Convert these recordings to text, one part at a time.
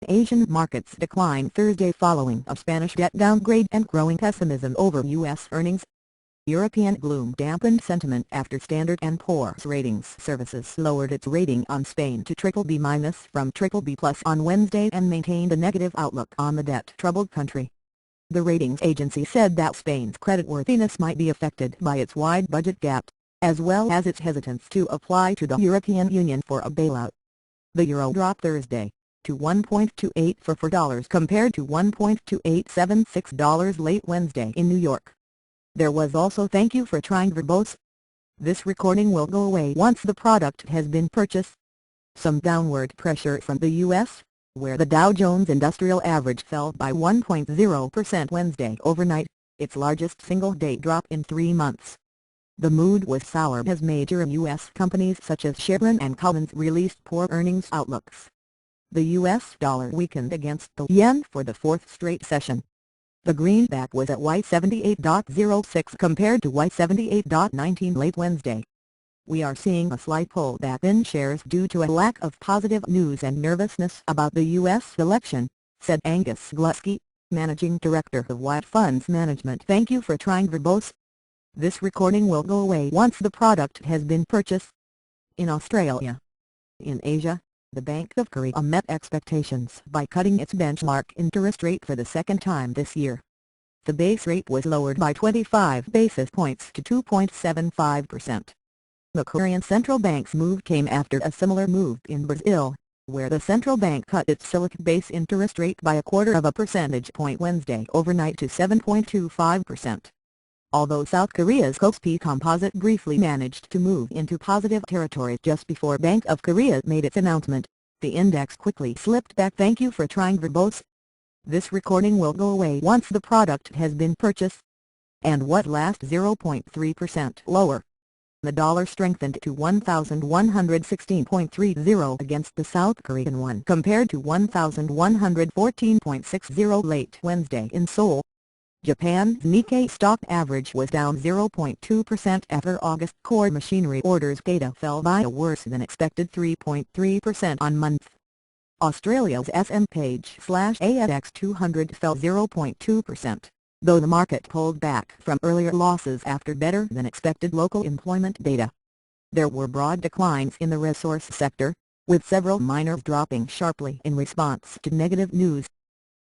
Asian markets declined Thursday following a Spanish debt downgrade and growing pessimism over U.S. earnings. European gloom dampened sentiment after Standard & Poor's Ratings Services lowered its rating on Spain to BBB- from BBB+ on Wednesday and maintained a negative outlook on the debt-troubled country. The ratings agency said that Spain's creditworthiness might be affected by its wide budget gap, as well as its hesitance to apply to the European Union for a bailout. The euro dropped Thursday to 1.28 for $4 compared to $1.2876 late Wednesday in New York. There was also "Thank you for trying verbose. This recording will go away once the product has been purchased." Some downward pressure from the U.S., where the Dow Jones Industrial Average fell by 1.0% Wednesday overnight, its largest single-day drop in 3 months. The mood was sour as major U.S. companies such as Chevron and Cummins released poor earnings outlooks. The U.S. dollar weakened against the yen for the fourth straight session. The greenback was at Y78.06 compared to Y78.19 late Wednesday. "We are seeing a slight pullback in shares due to a lack of positive news and nervousness about the U.S. election," said Angus Glusky, managing director of Wyatt Funds Management. "Thank you for trying verbose. This recording will go away once the product has been purchased." In Australia. In Asia, the Bank of Korea met expectations by cutting its benchmark interest rate for the second time this year. The base rate was lowered by 25 basis points to 2.75%. The Korean central bank's move came after a similar move in Brazil, where the central bank cut its Selic base interest rate by 1/4 percentage point Wednesday overnight to 7.25%. Although South Korea's KOSPI composite briefly managed to move into positive territory just before Bank of Korea made its announcement, the index quickly slipped back. "Thank you for trying verbose. This recording will go away once the product has been purchased." And what last 0.3% lower. The dollar strengthened to 1,116.30 against the South Korean won compared to 1,114.60 late Wednesday in Seoul. Japan's Nikkei stock average was down 0.2% after August core machinery orders data fell by a worse-than-expected 3.3% on month. Australia's S&P/ASX 200 fell 0.2%, though the market pulled back from earlier losses after better-than-expected local employment data. There were broad declines in the resource sector, with several miners dropping sharply in response to negative news.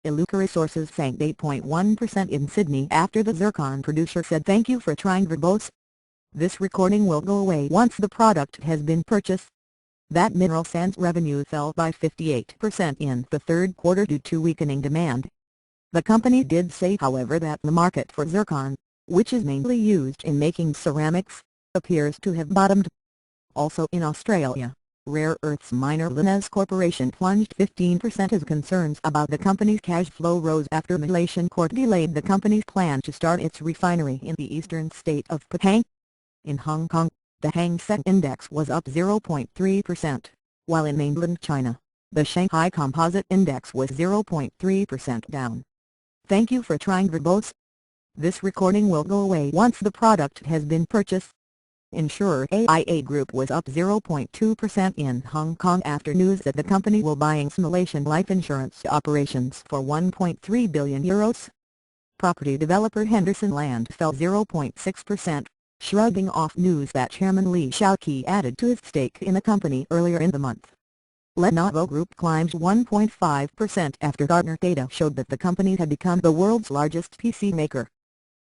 Iluka Resources sank 8.1% in Sydney after the zircon producer said "Thank you for trying verbose. This recording will go away once the product has been purchased." That mineral sands revenue fell by 58% in the third quarter due to weakening demand. The company did say however that the market for zircon, which is mainly used in making ceramics, appears to have bottomed. Also in Australia, rare earths miner Lynas Corporation plunged 15% as concerns about the company's cash flow rose after Malaysian court delayed the company's plan to start its refinery in the eastern state of Pahang. In Hong Kong, the Hang Seng Index was up 0.3%, while in mainland China, the Shanghai Composite Index was 0.3% down. Thank you for trying verbose. This recording will go away once the product has been purchased. Insurer AIA Group was up 0.2% in Hong Kong after news that the company will buying Malaysian life insurance operations for €1.3 billion. Property developer Henderson Land fell 0.6%, shrugging off news that Chairman Lee Shao-kee added to his stake in the company earlier in the month. Lenovo Group climbed 1.5% after Gartner data showed that the company had become the world's largest PC maker.